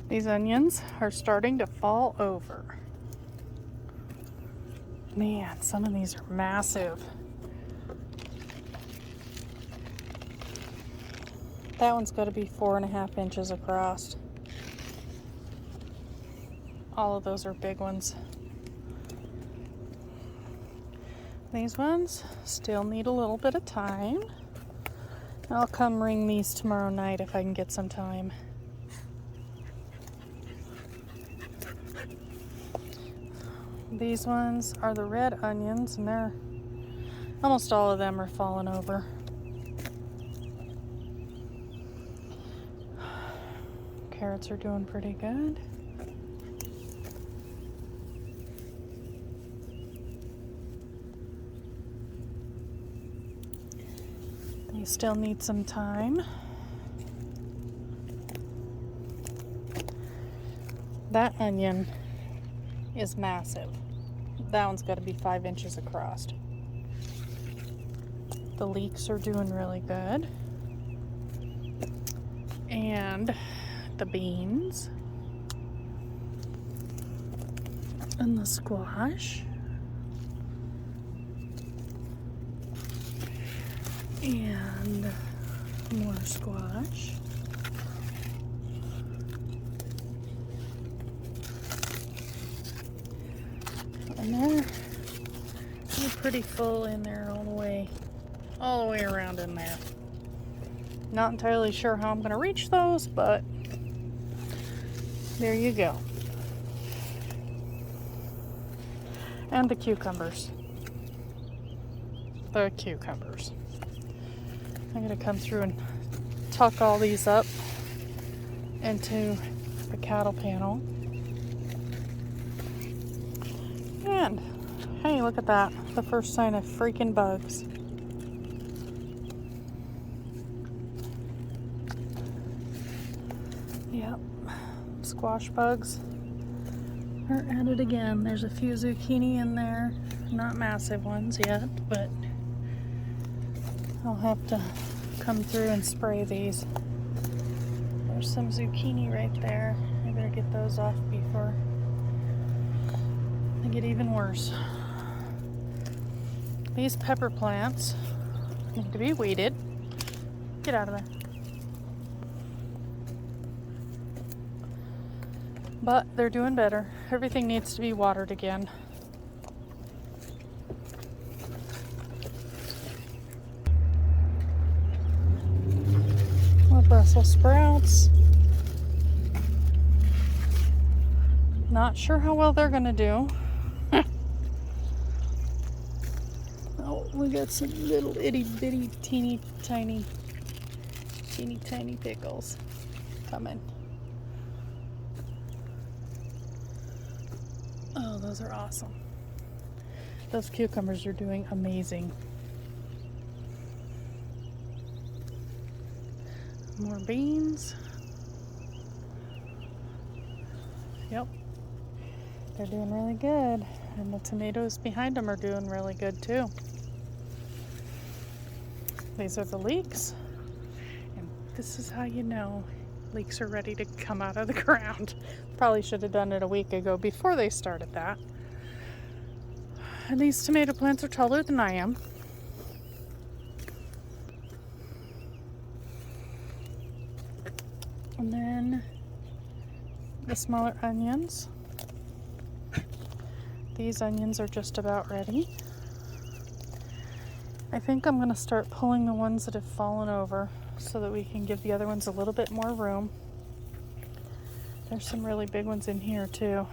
These onions are starting to fall over. Man, some of these are massive. That one's got to be 4.5 inches across. All of those are big ones. These ones still need a little bit of time. I'll come ring these tomorrow night if I can get some time. These ones are the red onions, and they're almost all of them are falling over. Carrots are doing pretty good. They still need some time. That onion is massive. That one's got to be 5 inches across. The leeks are doing really good. And the beans. And the squash. And more squash. And they're pretty full in there all the way around in there. Not entirely sure how I'm going to reach those, but there you go. And the cucumbers. I'm going to come through and tuck all these up into the cattle panel. And hey, look at that. The first sign of freaking bugs. Yep. Squash bugs are at it again. There's a few zucchini in there. Not massive ones yet, but I'll have to come through and spray these. There's some zucchini right there. I better get those off before they get even worse. These pepper plants need to be weeded. Get out of there. But they're doing better. Everything needs to be watered again. More Brussels sprouts. Not sure how well they're gonna do. Oh, we got some little itty bitty teeny tiny pickles coming. Oh, those are awesome. Those cucumbers are doing amazing. More beans. Yep. They're doing really good. And the tomatoes behind them are doing really good too. These are the leeks. And this is how you know leeks are ready to come out of the ground. Probably should have done it a week ago before they started that. And these tomato plants are taller than I am. And then the smaller onions. These onions are just about ready. I think I'm going to start pulling the ones that have fallen over so that we can give the other ones a little bit more room. There's some really big ones in here too.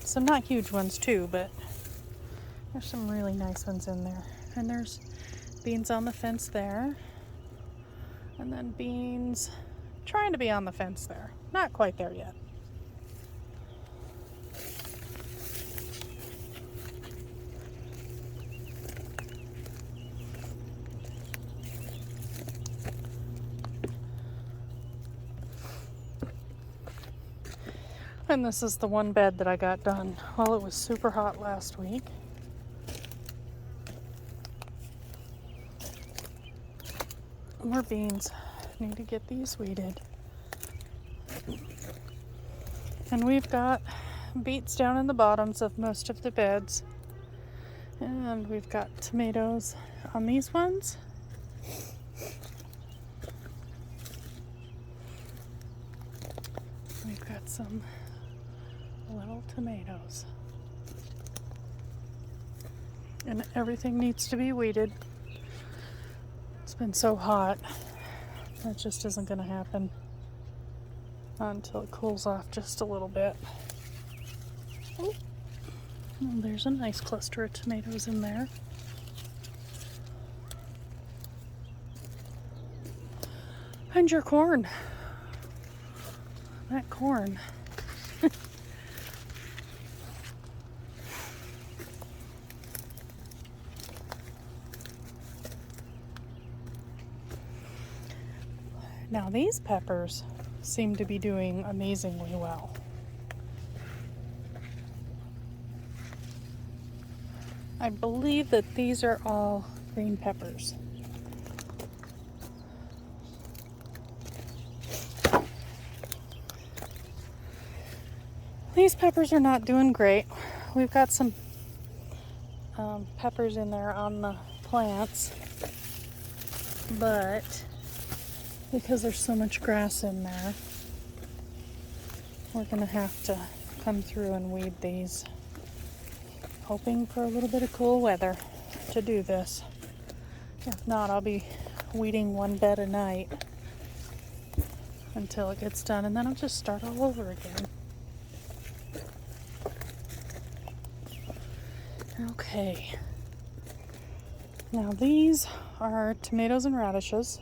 Some not huge ones too, but there's some really nice ones in there. And there's beans on the fence there. And then beans trying to be on the fence there. Not quite there yet. And this is the one bed that I got done while it was super hot last week. More beans. need to get these weeded. And we've got beets down in the bottoms of most of the beds. And we've got tomatoes on these ones. We've got some little tomatoes. And everything needs to be weeded. It's been so hot. That just isn't going to happen until it cools off just a little bit. Oh, well, there's a nice cluster of tomatoes in there. And your corn. That corn. Now these peppers seem to be doing amazingly well. I believe that these are all green peppers. These peppers are not doing great. We've got some peppers in there on the plants, but because there's so much grass in there, we're gonna have to come through and weed these. Hoping for a little bit of cool weather to do this. If not, I'll be weeding one bed a night until it gets done, and then I'll just start all over again. Okay. Now these are tomatoes and radishes.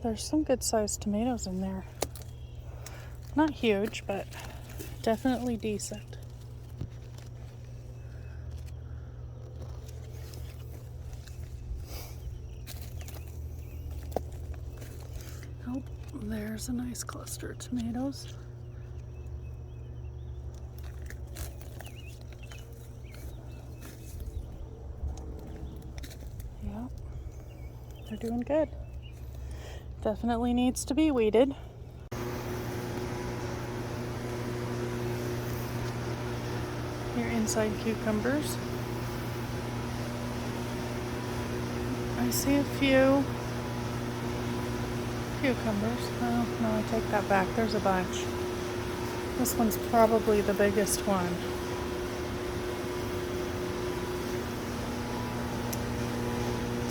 There's some good sized tomatoes in there. Not huge, but definitely decent. Oh, there's a nice cluster of tomatoes. Yep, they're doing good. Definitely needs to be weeded. Your inside cucumbers. I see a few cucumbers. Oh, no, I take that back. There's a bunch. This one's probably the biggest one.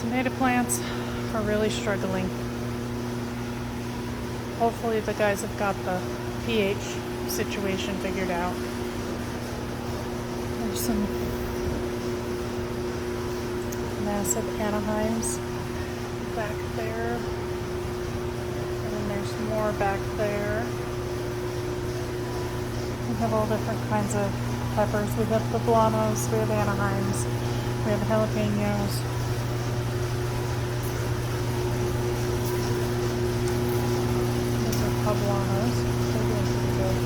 Tomato plants are really struggling. Hopefully the guys have got the pH situation figured out. There's some massive Anaheims back there. And then there's more back there. We have all different kinds of peppers. We have poblanos, we have Anaheims, we have jalapenos. Poblanos. They're doing pretty good.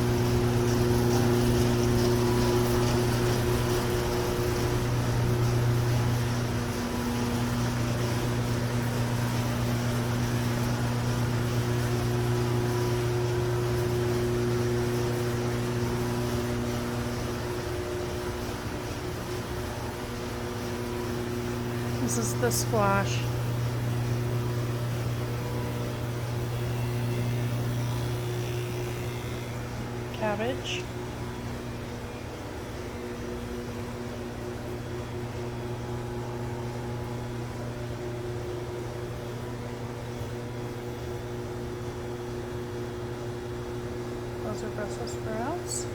This is the squash. Cabbage. Those are Brussels sprouts.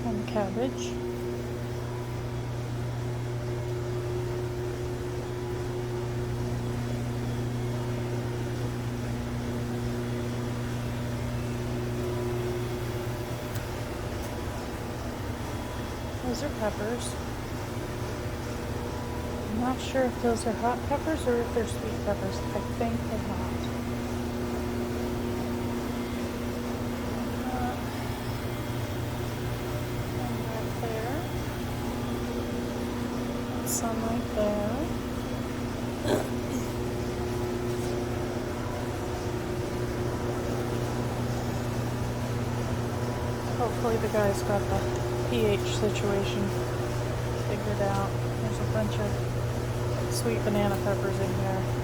And cabbage. Those are peppers. I'm not sure if those are hot peppers or if they're sweet peppers. I think they're hot. sunlight there. Hopefully the guy's got the pH situation figured out. There's a bunch of sweet banana peppers in here.